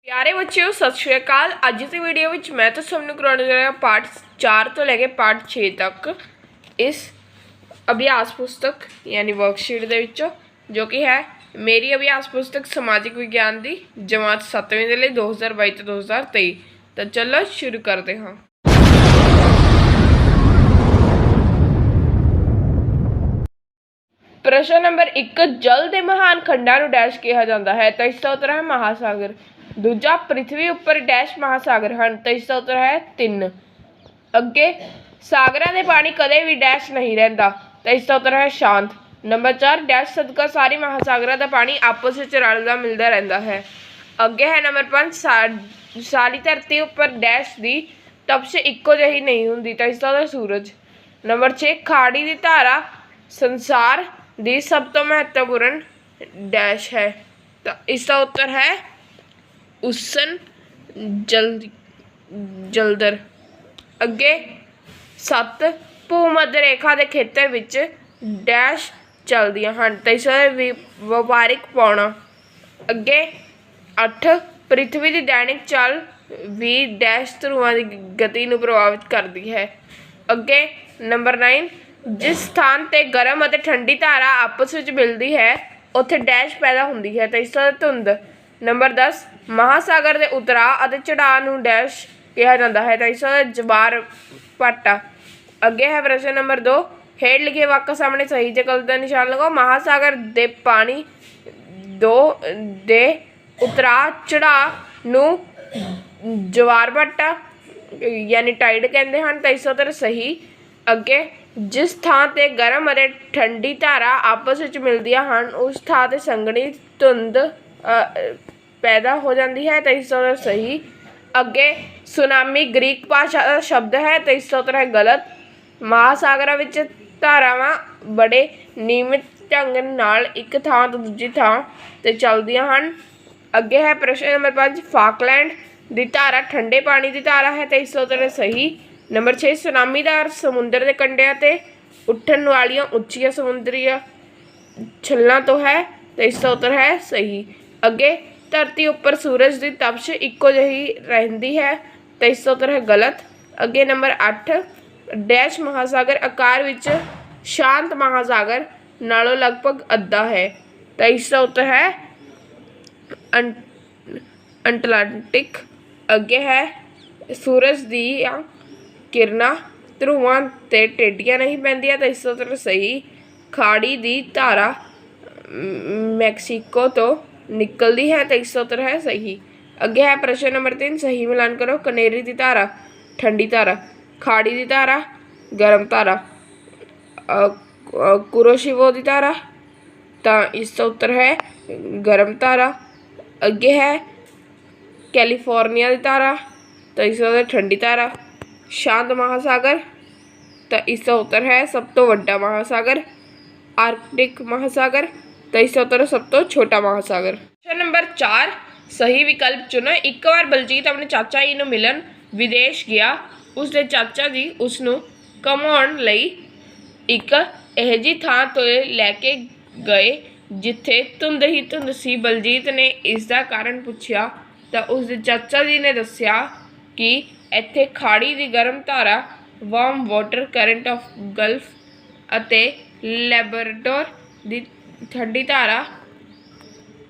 प्यारे बच्चों सत श्री अकाल। अज की वीडियो में मैं तो सबनों करवाने जा रहा पार्ट 4 तो लैके पार्ट 6 तक इस अभ्यास पुस्तक यानी वर्कशीट दे विचों जो कि है मेरी अभ्यास पुस्तक समाजिक विज्ञान की जमात 7वीं के लिए 2022 तो 2023। तो चलो शुरू करते हाँ। प्रश्न नंबर 1, जल के महान खंडा नूं डैश कहा जाता है। तो इसका उत्तर है महासागर। दूजा, पृथ्वी उपर डैश महासागर हैं। तो इसका उत्तर है 3। अगे, सागरां दे पानी कदे भी डैश नहीं रहिंदा। तो इसका उत्तर है शांत। नंबर 4, डैश सदका सारी महासागरां दा पानी आपस विच रलदा मिलदा रहिंदा है। अगे है नंबर 5, सारी धरती उपर डैश दी तपश इक्को जही नहीं हुंदी। तो इसका उत्तर सूरज। नंबर 6, खाड़ी दी धारा संसार दी सब तो महत्वपूर्ण डैश है। तो इसका उत्तर है उसन जलदर। अगे 7, भूमध्य रेखा के खेतर विच डैश चलदियां हन। तो इसका व्यापारिक पौना। अगे 8, पृथ्वी की दैनिक चाल भी डैश ध्रुवां की गति नूं प्रभावित करती है। अगे नंबर 9, जिस स्थान ते गर्म और ठंडी धारा आपस में मिलती है उत्थे डैश पैदा होती है। तो इसका धुंध। नंबर 10, महासागर के उतराव और चढ़ाव नूं डैश कहा जाता है। तो इसका जवार भाटा। अगे है प्रश्न नंबर 2, हेठ लिखे वाक्य सामने सही ते गलत का निशान लगाओ। महासागर दे पानी दे उतराव चढ़ाव नूं जवार भाटा यानी टाइड कहते हैं। तो इसका उत्तर सही। अगे, जिस थां ते गर्म और ठंडी धारा आपस में मिलदियां हन उस थां ते संघनी धुंध पैदा हो जाती है। तो इसका उत्तर सही। अगे, सुनामी ग्रीक भाषा का शब्द है। तो इसका उत्तर है गलत। महासागरां विच धारावां बड़े नियमित ढंग नाल एक थां तो दूजी थां ते चलदियां हन। अगे है प्रश्न नंबर 5, फाकलैंड की धारा ठंडे पानी की धारा है। तो इसका उत्तर है सही। नंबर 6, सुनामी का अर्थ समुद्र के कंढियां ते उठन वालियां उच्चियां समुद्री छल्लां तो है। तो इसका उत्तर है सही। अगे, धरती उपर सूरज की तपश इक्को जही रहिंदी है। तो इसका उत्तर है गलत। अगे नंबर 8, डैश महासागर आकार विच शांत महासागर नालों लगभग अद्धा है। तो इसका उत्तर है अटलांटिक। अगे है सूरज दी किरना ध्रुवां ते टेढ़ियां नहीं पैंदियां। तो इसका उत्तर सही। खाड़ी दी धारा मैक्सीको तो निकलती है। तो इसका उत्तर है सही। अगे है प्रश्न नंबर 3, सही मिलान करो। कनेरी की धारा ठंडी धारा, खाड़ी की धारा गर्म धारा, कुरोशिवो की धारा। तो इसका उत्तर है गर्म धारा। अगे है कैलिफोर्निया की धारा। तो इसका उत्तर ठंडी धारा। शांत महासागर। तो इसका उत्तर है सब तो वड्डा महासागर आर्कटिक महासागर। तो इसका उत्तर है सब तो छोटा महासागर। प्रश्न नंबर 4, सही विकल्प चुनो। एक बार बलजीत अपने चाचा जी नूं मिलन विदेश गया। उसके चाचा जी उसनूं घुमाउण लई एक इहो जी थां तो लैके गए जिथे धुंध ही धुंध सी। बलजीत ने इसका कारण पूछा तो उसके चाचा जी ने दस्सिया कि इत्थे खाड़ी की गर्म धारा warm water current of gulf अते लैब्राडोर की ठंडी धारा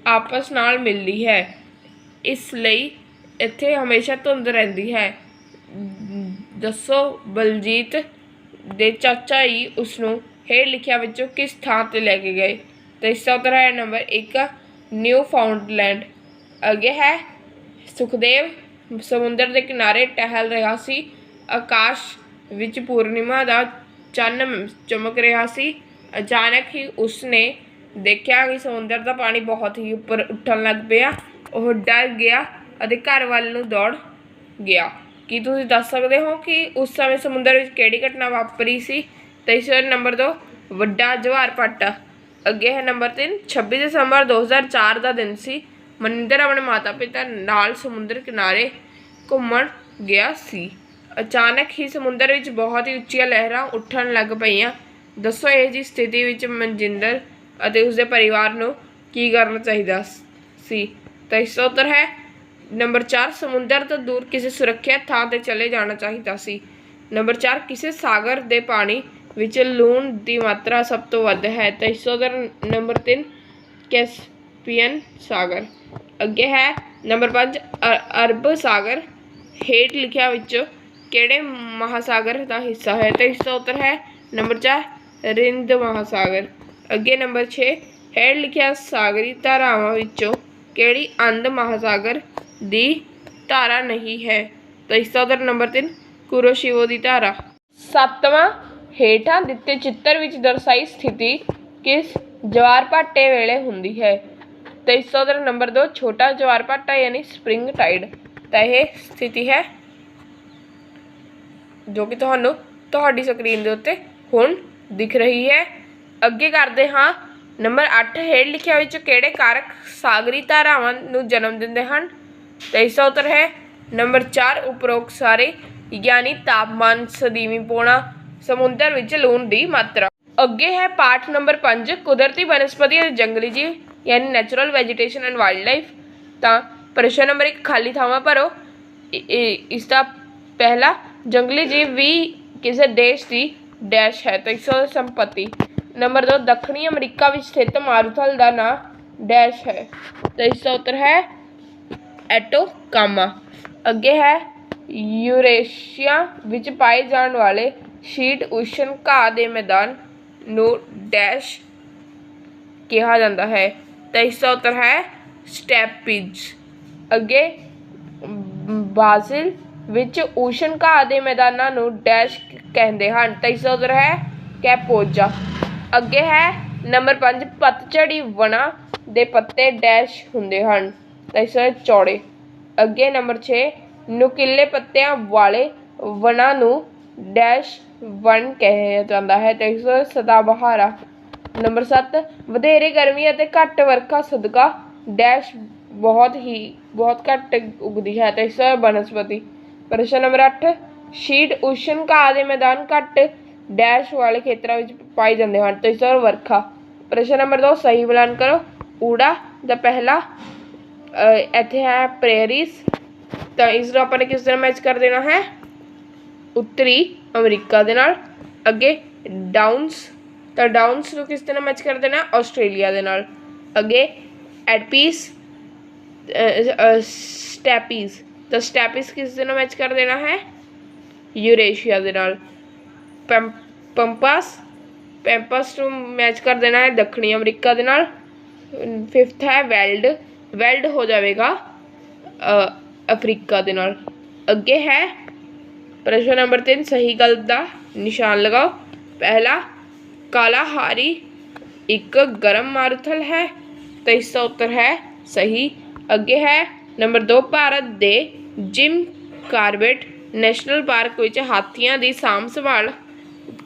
आपस नाल मिलती है, इसलिए इत्थे हमेशा धुंध रहिंदी है। दसो बलजीत दे चाचा जी उसनूं हेठ लिखिया विचों किस थां ते लैके गए। तो इसका उत्तर है नंबर 1, न्यू फाउंडलैंड। अगे है सुखदेव समुद्र के किनारे टहल रहा सी। आकाश विच पूर्णिमा का चन्न चमक रहा सी। अचानक ही उसने देखा कि समुद्र का पानी बहुत ही उपर उठन लग पिया। वह डर गया और घर वाल नूं दौड़ गया। की तुसीं दस सकते हो कि उस समय समुद्र विच किहड़ी घटना वापरी सी। तो इस नंबर 2, वड्डा जवार भाटा। अगे है नंबर 3, 26 दिसंबर 2004 का दिन सी। मनिंदर अपने माता पिता नाल समुद्र किनारे घूमण गया सी। अचानक ही समुद्र विच बहुत ही उच्चियां लहरां उठन लग पईयां। दसो इह जी स्थिति विच मनजिंदर अते उसके परिवार नूं की करना चाहिदा सी। तो इसका उत्तर है नंबर 4 समुद्र तो दूर किसी सुरक्षित थां ते चले जाना चाहिदा सी। नंबर 4 किसी सागर दे पानी विच लूण दी मात्रा सब तो वध है। तो इसका उत्तर नंबर 3 कैस्पियन सागर। अगे है नंबर 5 अरब सागर हेठ लिखिया विचों किहड़े महासागर का हिस्सा है। तो इसका उत्तर है नंबर 4 रिंद महासागर। अगे नंबर 6 हेठ लिखिया सागरी धारावां विचों किहड़ी अंध महासागर दी धारा नहीं है। तो इसका उत्तर नंबर 3 कुरोशिवो दी धारा। 7वां हेठां दिते चित्र विच दर्शाई स्थिति किस जवार भाटे वेले हुंदी है। तो इसका उत्तर नंबर 2 छोटा जवार भाटा यानी स्प्रिंग टाइड। तो यह स्थिति है जो कि तुहानू तुहाडी स्क्रीन दे उत्ते हुण दिख रही है। अगे करते हाँ नंबर 8 हेठ लिखिया विच किहड़े कारक सागरी धारावां नू जन्म दिंदे हन। तो इसका उत्तर है नंबर 4 उपरोक्त सारे यानी तापमान सदीवी पौना समुद्र विच लूण दी मात्रा। अगे है पाठ नंबर 5 कुदरती वनस्पति और जंगली जीव यानी नैचुरल वैजीटेशन एंड वाइल्ड लाइफ। तो प्रश्न नंबर 1 खाली थावां भरो। इसका पहला जंगली जीव भी किसी देश की डैश है। तो इसका संपत्ति। नंबर 2 दक्षिणी अमरीका में स्थित मारूथल का नाम डैश है। तो इसका उत्तर है एटोकामा। अगे है यूरेशिया विच पाए जाने वाले शीट उष्ण घाह के मैदान नू डैश कहा जाता है। तो इसका उत्तर है स्टैपीज। अगे ब्राजील विच उष्ण घाह के मैदानों नू डैश कहते हैं। तो इसका उत्तर है कैपोजा। अगे है नंबर 5 पतझड़ी वना दे पत्ते डैश हुंदे हन। तो इसका चौड़े। अगे नंबर 6 नुकीले पत्तियां वाले वना नू डैश वन कहा जाता है। तो इसका सदाबहारा। नंबर 7 वधेरे गर्मी और घट वर्खा सदका डैश बहुत घट उगती है। तो इसका वनस्पति। प्रश्न नंबर 8 शीट उष्ण घाह के मैदान घट डैश वाले खेतरों में पाए जाते हैं। तो इसका वर्खा। प्रश्न नंबर 2 सही मिलान करो। ऊड़ा द पहला इत्थे है प्रेरीज। तो इसको अपने किस तरह मैच कर देना है उत्तरी अमरीका दे नाल। अगे डाउन्स। तो डाउन्स को किस तरह मैच कर देना आस्ट्रेलिया दे नाल। अगे एडपीस स्टैपीज। तो स्टैपीज किस तरह मैच कर देना है यूरेशिया दे नाल। पंपास पैंपस टू मैच कर देना है दक्षिणी अमरीका दे नाल। 5th है वेल्ड। वेल्ड हो जाएगा अफ्रीका दे नाल। अगे है प्रश्न नंबर 3 सही गलत का निशान लगाओ। पहला कालाहारी एक गर्म मारूथल है। तो इसका उत्तर है सही। अगे है नंबर 2 भारत दे जिम कार्बेट नैशनल पार्क विच हाथियों की साम संभाल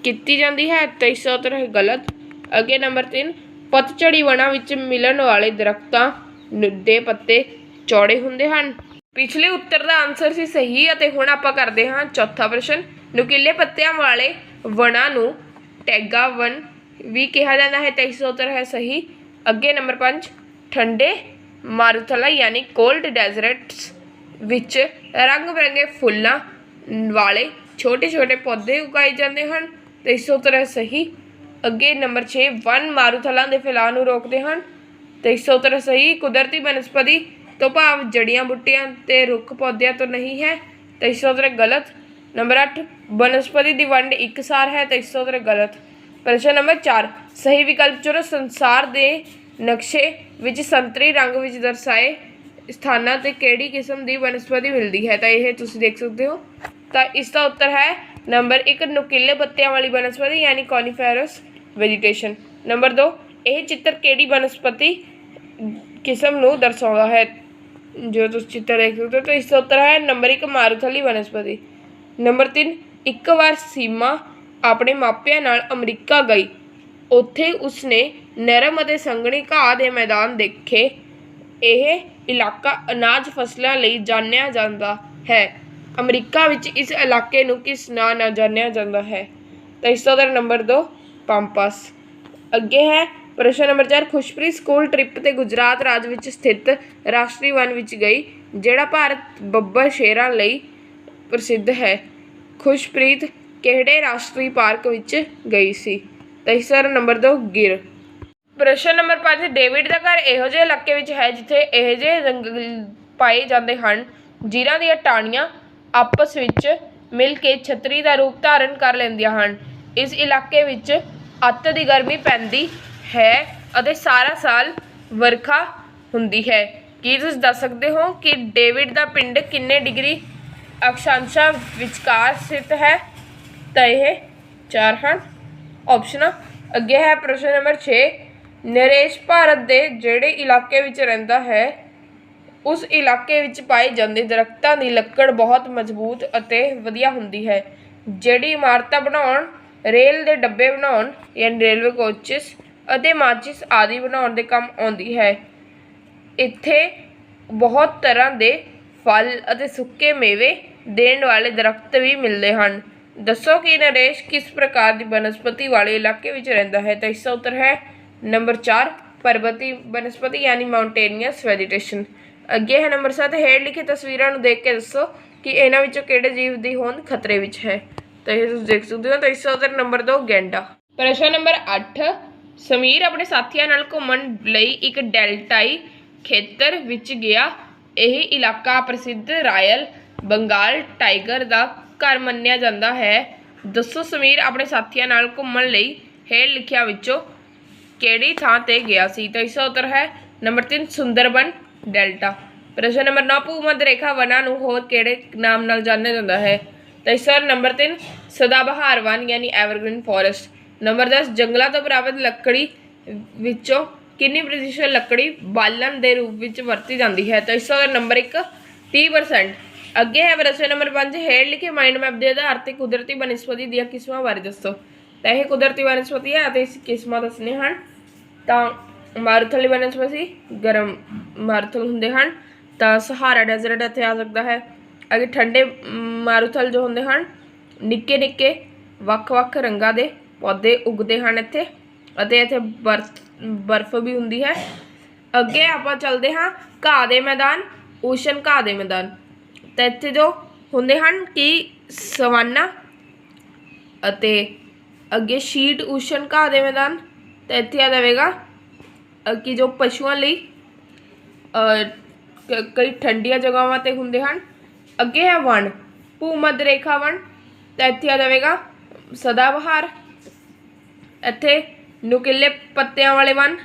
की जाती है। तो इसका उत्तर है गलत। अगे नंबर 3 पतझड़ी वना विच मिलन वाले दरख्तां दे पत्ते चौड़े हुंदे हन। पिछले उत्तर का आंसर सी सही। हुण आपां करदे हां चौथा प्रश्न। नुकीले पत्तियां वाले वना नू टैगा वन भी कहा जाता है। तो इसका उत्तर है सही। अगे नंबर 5 ठंडे मारूथला यानी कोल्ड डेजर्ट्स विच रंग बिरंगे फुल्लां वाले छोटे छोटे पौधे उगाए जाते हैं। तो इसका उत्तर है सही। अगे नंबर 6 वन मारूथलों के फैलाव नू रोकते हैं। तो इसका उत्तर है सही। कुदरती वनस्पति तो भाव जड़ियां बूटियां ते रुख पौधों तो नहीं है। तो इसका उत्तर है गलत। नंबर 8 वनस्पति की वंड एकसार है। तो इसका उत्तर है गलत। प्रश्न नंबर 4 सही विकल्प चुनो। संसार के नक्शे विच संतरी रंग विच दर्शाए स्थानां ते किहड़ी किस्म की वनस्पति मिलती है। तो यह तुसीं देख सकते हो। तो इसका उत्तर है नंबर 1 नुकीले पत्तियां वाली वनस्पति यानी कॉनिफेरस वेजिटेशन। नंबर 2 यह चित्र किहड़ी वनस्पति किस्म नू दर्शाता है जो तुम चित्र देख सकते हो। तो इसका उत्तर है नंबर 1 मारूथली वनस्पति। नंबर 3 एक बार सीमा अपने मापियां नाल अमरीका गई। उत्थे उसने नरम और संघनी घाह के मैदान देखे। यह इलाका अनाज फसलों लई जानिया जाता है। अमरीका विच इस इलाके नू किस नाम नाल जानिया जाता है। तो इसका उत्तर नंबर 2 पंपास। अगे है प्रश्न नंबर 4 खुशप्रीत स्कूल ट्रिप ते गुजरात राज्य विच स्थित राष्ट्रीय वन विच गई। ਜਿਹੜਾ ਭਾਰਤ ਬੱਬਰ ਸ਼ੇਰਾਂ ਲਈ ਪ੍ਰਸਿੱਧ ਹੈ। ਖੁਸ਼ਪ੍ਰੀਤ ਕਿਹੜੇ ਰਾਸ਼ਟਰੀ ਪਾਰਕ ਵਿੱਚ ਗਈ ਸੀ? ਤੀਸਰਾ ਨੰਬਰ 2 ਗਿਰ। ਪ੍ਰਸ਼ਨ ਨੰਬਰ 5 ਡੇਵਿਡ ਦਾ ਘਰ ਇਹੋ ਜਿਹੇ ਇਲਾਕੇ ਵਿੱਚ ਹੈ ਜਿੱਥੇ ਇਹੋ ਜਿਹੇ ਜੰਗਲ ਪਾਏ ਜਾਂਦੇ ਹਨ ਜਿਨ੍ਹਾਂ ਦੀਆਂ ਟਾਹਣੀਆਂ ਆਪਸ ਵਿੱਚ ਮਿਲ ਕੇ ਛਤਰੀ ਦਾ ਰੂਪ ਧਾਰਨ ਕਰ ਲੈਂਦੀਆਂ ਹਨ। ਇਸ ਇਲਾਕੇ ਵਿੱਚ ਅੱਤ ਦੀ ਗਰਮੀ ਪੈਂਦੀ ਹੈ ਅਤੇ ਸਾਰਾ ਸਾਲ ਵਰਖਾ ਹੁੰਦੀ ਹੈ। ਕੀ ਤੁਸੀਂ ਦੱਸ ਸਕਦੇ ਹੋ ਕਿ ਡੇਵਿਡ ਦਾ ਪਿੰਡ ਕਿੰਨੇ ਡਿਗਰੀ ਅਕਸ਼ਾਂਸ਼ਾਂ ਵਿਚਕਾਰ ਸਥਿਤ ਹੈ? ਤਾਂ ਇਹ 4 ਹਨ ਆਪਸ਼ਨਾਂ। ਅੱਗੇ ਹੈ ਪ੍ਰਸ਼ਨ ਨੰਬਰ 6 ਨਰੇਸ਼ ਭਾਰਤ ਦੇ ਜਿਹੜੇ ਇਲਾਕੇ ਵਿੱਚ ਰਹਿੰਦਾ ਹੈ ਉਸ ਇਲਾਕੇ ਵਿੱਚ ਪਾਏ ਜਾਂਦੇ ਦਰੱਖਤਾਂ ਦੀ ਲੱਕੜ ਬਹੁਤ ਮਜ਼ਬੂਤ ਅਤੇ ਵਧੀਆ ਹੁੰਦੀ ਹੈ ਜਿਹੜੀ ਇਮਾਰਤਾਂ ਬਣਾਉਣ ਰੇਲ ਦੇ ਡੱਬੇ ਬਣਾਉਣ ਯਾਨੀ ਰੇਲਵੇ ਕੋਚਿਸ ਅਤੇ ਮਾਚਿਸ ਆਦਿ ਬਣਾਉਣ ਦੇ ਕੰਮ ਆਉਂਦੀ ਹੈ। ਇੱਥੇ ਬਹੁਤ ਤਰ੍ਹਾਂ ਦੇ ਫਲ ਅਤੇ ਸੁੱਕੇ ਮੇਵੇ ਦੇਣ ਵਾਲੇ ਦਰੱਖਤ ਵੀ ਮਿਲਦੇ ਹਨ। ਦੱਸੋ ਕਿ ਨਰੇਸ਼ ਕਿਸ ਪ੍ਰਕਾਰ ਦੀ ਬਨਸਪਤੀ ਵਾਲੇ ਇਲਾਕੇ ਵਿੱਚ ਰਹਿੰਦਾ ਹੈ? ਤਾਂ ਇਸ ਦਾ ਉੱਤਰ ਹੈ ਨੰਬਰ 4 ਪਰਬਤੀ ਬਨਸਪਤੀ ਯਾਨੀ ਮਾਊਂਟੇਨੀਅਸ ਵੈਜੀਟੇਸ਼ਨ। ਅੱਗੇ ਹੈ ਨੰਬਰ 7 ਹੇਠ ਲਿਖੇ ਤਸਵੀਰਾਂ ਨੂੰ ਦੇਖ ਕੇ ਦੱਸੋ ਕਿ ਇਹਨਾਂ ਵਿੱਚੋਂ ਕਿਹੜੇ ਜੀਵ ਦੀ ਹੋਂਦ ਖਤਰੇ ਵਿੱਚ ਹੈ? ਤਾਂ ਇਹ ਤੁਸੀਂ ਦੇਖ ਸਕਦੇ ਹੋ। ਤਾਂ ਇਸ ਦਾ ਉੱਤਰ ਨੰਬਰ 2 ਗੈਂਡਾ। ਪ੍ਰਸ਼ਨ ਨੰਬਰ 8 ਸਮੀਰ ਆਪਣੇ ਸਾਥੀਆਂ ਨਾਲ ਘੁੰਮਣ ਲਈ ਇੱਕ ਡੈਲਟਾਈ ਖੇਤਰ ਵਿੱਚ ਗਿਆ। ਇਹ ਇਲਾਕਾ ਪ੍ਰਸਿੱਧ ਰਾਇਲ ਬੰਗਾਲ ਟਾਈਗਰ ਦਾ ਘਰ ਮੰਨਿਆ ਜਾਂਦਾ ਹੈ। ਦੱਸੋ ਸਮੀਰ ਆਪਣੇ ਸਾਥੀਆਂ ਨਾਲ ਘੁੰਮਣ ਲਈ ਹੇਠ ਲਿਖਿਆਂ ਵਿੱਚੋਂ ਕਿਹੜੀ ਥਾਂ ਤੇ ਗਿਆ ਸੀ? ਤਾਂ ਇਸ ਦਾ ਉੱਤਰ ਹੈ ਨੰਬਰ 3 ਸੁੰਦਰਬਨ ਡੈਲਟਾ। ਪ੍ਰਸ਼ਨ ਨੰਬਰ 9 ਭੂ-ਮੱਧ ਰੇਖਾ ਵਨਾਂ ਨੂੰ ਹੋਰ ਕਿਹੜੇ ਨਾਮ ਨਾਲ ਜਾਣਿਆ ਜਾਂਦਾ ਹੈ? ਤਾਂ ਇਸ ਦਾ ਨੰਬਰ 3 ਸਦਾਬਹਾਰ ਵਨ ਯਾਨੀ ਐਵਰਗ੍ਰੀਨ ਫੋਰੈਸਟ। ਨੰਬਰ 10 ਜੰਗਲਾਂ ਤੋਂ ਪ੍ਰਾਪਤ ਲੱਕੜੀ ਵਿੱਚੋਂ ਕਿੰਨੀ ਪ੍ਰਤੀਸ਼ਤ ਲੱਕੜੀ ਬਾਲਣ ਦੇ ਰੂਪ ਵਿੱਚ ਵਰਤੀ ਜਾਂਦੀ ਹੈ? ਤਾਂ ਇਸ ਦਾ ਨੰਬਰ 1 30%। ਅੱਗੇ ਹੈ ਪ੍ਰਸ਼ਨ ਨੰਬਰ 5 ਹੇਠ ਲਿਖੇ ਮਾਈਂਡ ਮੈਪ ਦੇ ਆਧਾਰ 'ਤੇ ਕੁਦਰਤੀ ਬਨਸਪਤੀ ਦੀਆਂ ਕਿਸਮਾਂ ਬਾਰੇ ਦੱਸੋ। ਤਾਂ ਇਹ ਕੁਦਰਤੀ ਬਨਸਪਤੀ ਹੈ ਅਤੇ ਇਸ ਕਿਸਮਾਂ ਦੱਸਣੇ ਹਨ। ਤਾਂ ਮਾਰੂਥਲੀ ਬਨਸਪਤੀ ਗਰਮ ਮਾਰੂਥਲ ਹੁੰਦੇ ਹਨ। ਤਾਂ ਸਹਾਰਾ ਡੈਜ਼ਰਟ ਇੱਥੇ ਆ ਸਕਦਾ ਹੈ। ਅੱਗੇ ਠੰਡੇ ਮਾਰੂਥਲ ਜੋ ਹੁੰਦੇ ਹਨ ਨਿੱਕੇ ਨਿੱਕੇ ਵੱਖ-ਵੱਖ ਰੰਗਾਂ ਦੇ ਪੌਦੇ ਉੱਗਦੇ ਹਨ ਇੱਥੇ ਅਤੇ ਇੱਥੇ ਬਰਫ਼ ਵੀ ਹੁੰਦੀ ਹੈ। ਅੱਗੇ ਆਪਾਂ ਚੱਲਦੇ ਹਾਂ ਘਾਹ ਦੇ ਮੈਦਾਨ ਓਸ਼ਨ ਘਾਹ ਦੇ ਮੈਦਾਨ। ਤਾਂ ਇੱਥੇ ਜੋ ਹੁੰਦੇ ਹਨ ਕਿ ਸਵਾਨਾ ਅਤੇ ਅੱਗੇ ਸ਼ੀਟ ਓਸ਼ਨ ਘਾਹ ਦੇ ਮੈਦਾਨ। ਤਾਂ ਇੱਥੇ ਆ ਜਾਵੇਗਾ ਕਿ ਜੋ ਪਸ਼ੂਆਂ ਲਈ ਕਈ ਠੰਡੀਆਂ ਜਗ੍ਹਾਵਾਂ 'ਤੇ ਹੁੰਦੇ ਹਨ। ਅੱਗੇ ਹੈ ਵਣ ਭੂ-ਮੱਧ ਰੇਖਾ ਵਣ। ਤਾਂ ਇੱਥੇ ਆ ਜਾਵੇਗਾ ਸਦਾਬਹਾਰ। ਇੱਥੇ ਨੁਕੀਲੇ ਪੱਤਿਆਂ ਵਾਲੇ ਵਣ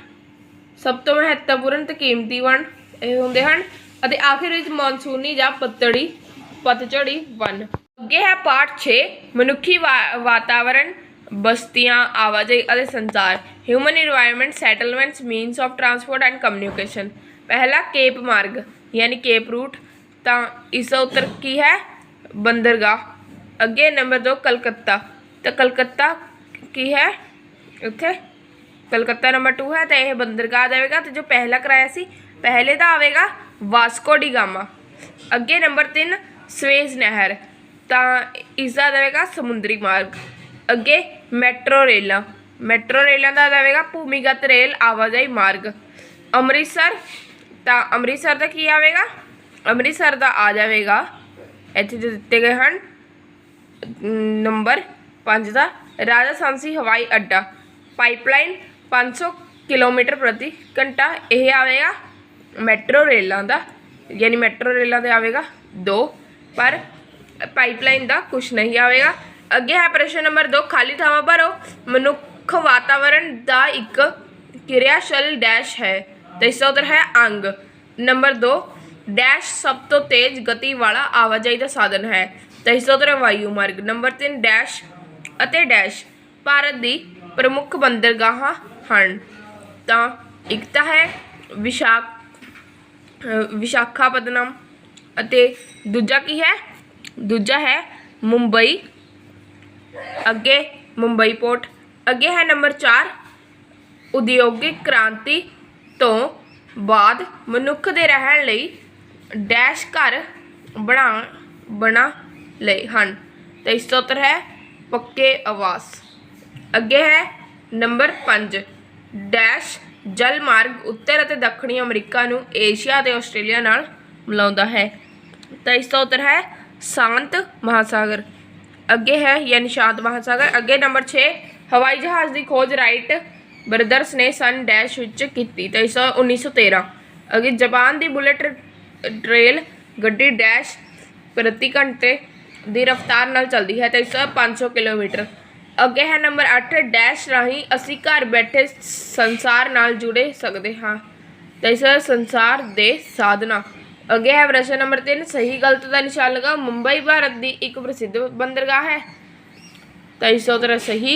ਸਭ ਤੋਂ ਮਹੱਤਵਪੂਰਨ ਅਤੇ ਕੀਮਤੀ ਵਣ ਇਹ ਹੁੰਦੇ ਹਨ। ਅਤੇ ਆਖਿਰ ਵਿੱਚ ਮੌਨਸੂਨੀ ਜਾਂ ਪਤਝੜੀ ਵਣ। ਅੱਗੇ ਹੈ ਪਾਠ 6 ਮਨੁੱਖੀ ਵਾਤਾਵਰਣ ਬਸਤੀਆਂ ਆਵਾਜਾਈ ਅਤੇ ਸੰਚਾਰ human environment settlements means of transport and communication. ਪਹਿਲਾ ਕੇਪ ਮਾਰਗ ਯਾਨੀ ਕੇਪ ਰੂਟ। ਤਾਂ ਇਸ ਦਾ ਉੱਤਰ ਕੀ ਹੈ? ਬੰਦਰਗਾਹ। ਅੱਗੇ ਨੰਬਰ 2 ਕਲਕੱਤਾ। ਤਾਂ ਕਲਕੱਤਾ ਕੀ ਹੈ ਇੱਥੇ? ਕਲਕੱਤਾ ਨੰਬਰ 2 ਹੈ। ਤਾਂ ਇਹ ਬੰਦਰਗਾਹ ਜਾਵੇਗਾ। ਅਤੇ ਜੋ ਪਹਿਲਾ ਕਰਾਇਆ ਸੀ ਪਹਿਲੇ ਦਾ ਆਵੇਗਾ ਵਾਸਕੋ ਡੀ ਗਾਮਾ। ਅੱਗੇ ਨੰਬਰ 3 ਸਵੇਜ਼ ਨਹਿਰ। ਤਾਂ ਇਸ ਦਾ ਜਾਵੇਗਾ ਸਮੁੰਦਰੀ ਮਾਰਗ। ਅੱਗੇ ਮੈਟਰੋ ਰੇਲਾਂ। ਮੈਟਰੋ ਰੇਲਾਂ ਦਾ ਜਾਵੇਗਾ ਭੂਮੀਗਤ ਰੇਲ ਆਵਾਜਾਈ ਮਾਰਗ। ਅੰਮ੍ਰਿਤਸਰ। ਤਾਂ ਅੰਮ੍ਰਿਤਸਰ ਦਾ ਕੀ ਆਵੇਗਾ? ਅੰਮ੍ਰਿਤਸਰ ਦਾ ਆ ਜਾਵੇਗਾ ਇੱਥੇ ਜੋ ਦਿੱਤੇ ਗਏ ਹਨ ਨੰਬਰ 5 ਦਾ ਰਾਜਾ ਸਾਂਸੀ ਹਵਾਈ ਅੱਡਾ ਪਾਈਪਲਾਈਨ 500 ਕਿਲੋਮੀਟਰ ਪ੍ਰਤੀ ਘੰਟਾ। ਇਹ ਆਵੇਗਾ ਮੈਟਰੋ ਰੇਲਾਂ ਦਾ ਯਾਨੀ ਮੈਟਰੋ ਰੇਲਾਂ ਦੇ ਆਵੇਗਾ 2 ਪਰ ਪਾਈਪਲਾਈਨ ਦਾ ਕੁਛ ਨਹੀਂ ਆਵੇਗਾ। ਅੱਗੇ ਹੈ ਪ੍ਰਸ਼ਨ ਨੰਬਰ 2 ਖਾਲੀ ਥਾਵਾਂ ਭਰੋ। ਮਨੁੱਖ ਵਾਤਾਵਰਣ ਦਾ ਇੱਕ ਕਿਰਿਆਸ਼ੀਲ ਡੈਸ਼ ਹੈ। ਤਾਂ ਇਸ ਦਾ ਉੱਤਰ ਹੈ ਅੰਗ। ਨੰਬਰ 2 ਡੈਸ਼ ਸਭ ਤੋਂ ਤੇਜ਼ ਗਤੀ ਵਾਲਾ ਆਵਾਜਾਈ ਦਾ ਸਾਧਨ ਹੈ। ਤਾਂ ਇਸ ਦਾ ਉੱਤਰ ਹੈ ਵਾਯੂ ਮਾਰਗ। ਨੰਬਰ 3 ਡੈਸ਼ ਅਤੇ ਡੈਸ਼ ਭਾਰਤ ਦੀ ਪ੍ਰਮੁੱਖ ਬੰਦਰਗਾਹਾਂ ਹਨ। ਤਾਂ ਇੱਕ ਤਾਂ ਹੈ ਵਿਸ਼ਾਖਾਪਤਨਮ ਅਤੇ ਦੂਜਾ ਕੀ ਹੈ? ਦੂਜਾ ਹੈ ਮੁੰਬਈ। ਅੱਗੇ ਮੁੰਬਈ ਪੋਰਟ। ਅੱਗੇ ਹੈ ਨੰਬਰ 4 ਉਦਯੋਗਿਕ ਕ੍ਰਾਂਤੀ ਤੋਂ ਬਾਅਦ ਮਨੁੱਖ ਦੇ ਰਹਿਣ ਲਈ ਡੈਸ਼ ਘਰ ਬਣਾ ਲਏ ਹਨ। ਤਾਂ ਇਸ ਦਾ ਉੱਤਰ ਹੈ ਪੱਕੇ ਆਵਾਸ। ਅੱਗੇ ਹੈ ਨੰਬਰ 5 ਡੈਸ਼ ਜਲ ਮਾਰਗ ਉੱਤਰ ਅਤੇ ਦੱਖਣੀ ਅਮਰੀਕਾ ਨੂੰ ਏਸ਼ੀਆ ਅਤੇ ਆਸਟ੍ਰੇਲੀਆ ਨਾਲ मिलाਉਂਦਾ है। तो इसका उत्तर है शांत महासागर। अगे है यानी शांत महासागर। अगे नंबर 6 हवाई जहाज़ की खोज राइट ब्रदर्स ने सन डैश विच कीती। तो इसका 1913। अगे जापान की बुलेट ट्रेल गड्डी डैश प्रति घंटे की रफ्तार नाल चलती है। तो इसका 500 किलोमीटर। अगे है नंबर 8 डैश राही असी घर बैठे संसार नाल जुड़े सकते हाँ। तो इसका संसार दे साधना। अगे है प्रश्न नंबर 3 सही गलत का निशान लगाओ। मुंबई भारत की एक प्रसिद्ध बंदरगाह है। तो इसका उत्तर सही।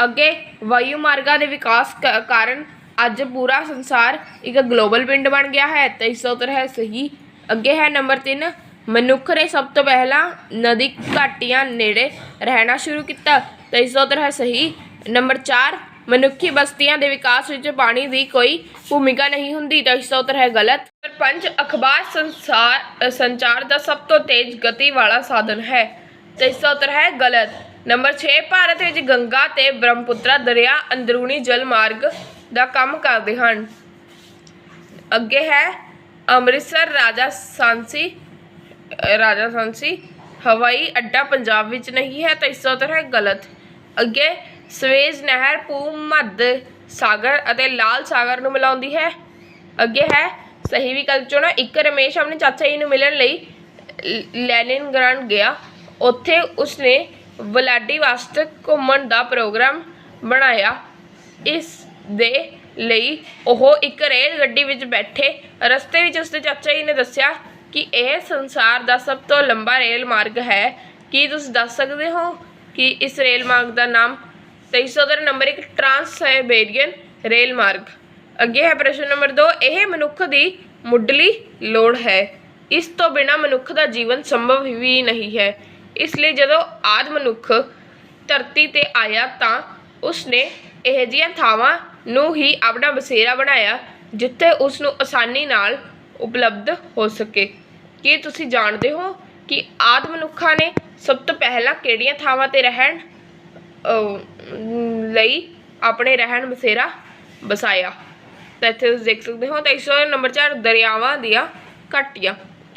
अगे वायु मार्गां के विकास कारण अज पूरा संसार एक ग्लोबल पिंड बन गया है। तो इसका उत्तर है सही। अगे है नंबर 3 मनुख ने सब तो पहला नदी घाटियां नेड़े रहना शुरू किया। तो इसका उत्तर है सही। नंबर 4 मनुखी बस्तियां के विकास विच पानी की कोई भूमिका नहीं होंदी। तो इसका उत्तर है गलत। नंबर 5 अखबार संचार का सब तो तेज गति वाला साधन है। तो इसका उत्तर है गलत। नंबर 6 भारत में गंगा ते ब्रह्मपुत्रा दरिया अंदरूनी जल मार्ग का काम करते हैं। अगे है अमृतसर राजा सांसी हवाई अड्डा पंजाब विच नहीं है। तो इसका उत्तर है गलत। अगे सवेज नहर भूमध सागर और लाल सागर नूं मिलाउंदी है। अगे है सही विकल्प चुनो। एक रमेश अपने चाचा जी नूं मिलण लई लैनिनग्राड गया। उत्थे उसने व्लादिवोस्टोक घूमण दा प्रोग्राम बनाया। इस दे लई ओह एक रेल गड्डी विच बैठे। रस्ते विच उसके चाचा जी ने दस्सिया कि यह संसार का सब तो लंबा रेल मार्ग है। की तुसीं दस सकते हो कि इस रेल मार्ग का नाम। तो इसका उत्तर नंबर 1 ट्रांस साइबेरियन रेल मार्ग। अगे है प्रश्न नंबर 2 यह मनुख की मुढ़ली लोड़ है। इस तो बिना मनुख का जीवन संभव भी नहीं है। इसलिए जदों आदि मनुख धरती ते आया तो उसने यह जिहियां थावां नूं ही अपना बसेरा बनाया जिथे उसनूं आसानी नाल उपलब्ध हो सके। ਕੀ ਤੁਸੀਂ ਜਾਣਦੇ ਹੋ कि आदि मनुखा ने सब तो पहला किहड़ियां थावां ते रहण लई अपने रहन बसेरा बसाया। तो इत्थे तुसीं देख सकते हो। तो इस नंबर 4 दरियावां दियां घाटियां।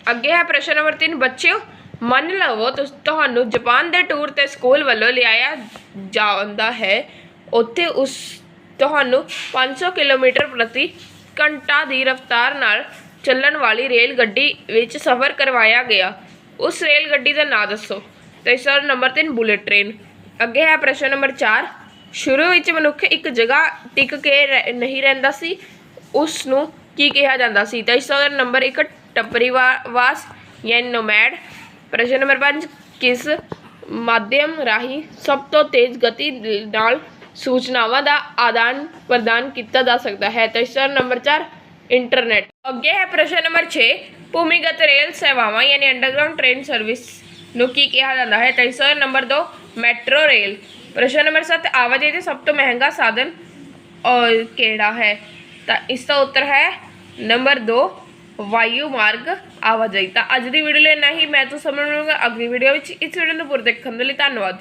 अगे है प्रश्न नंबर 3 बच्चों मन लवो तुहानूं जापान के टूर ते स्कूल वालों लियाया जांदा है। उत्थे उस तुहानूं 500 किलोमीटर प्रति घंटा की रफ्तार नाल चलण वाली रेल गड्डी विच सफ़र करवाया गया। उस रेल गड्डी का नाम दसो। तो इस नंबर 3 बुलेट ट्रेन। अगे है प्रश्न नंबर 4 शुरू विच मनुख एक जगह टिक के नहीं रहिंदा सी उसनूं की कहा जाता सी। तो इस नंबर 1 टपरीवास यानी नोमैड। प्रश्न नंबर 5 किस माध्यम राही सब तो तेज गति नाल सूचनावां का आदान प्रदान किया जा सकता है। तो इस नंबर 4 इंटरनेट। अगे है प्रश्न नंबर 6 भूमिगत रेल सेवावां यानी अंडरग्राउंड ट्रेन सर्विस नूं की कहा जाता है। तो इस नंबर 2 मैट्रो रेल। प्रश्न नंबर 7 आवाजाही का सब तो महंगा साधन और केड़ा है। तो इसका उत्तर है नंबर 2 वायु मार्ग आवाजाही। तो अज की वीडियो इन्ना ही। मैं तो समझ लूँगा अगली वीडियो में। इस वीडियो को पूरा देखने के लिए धन्यवाद।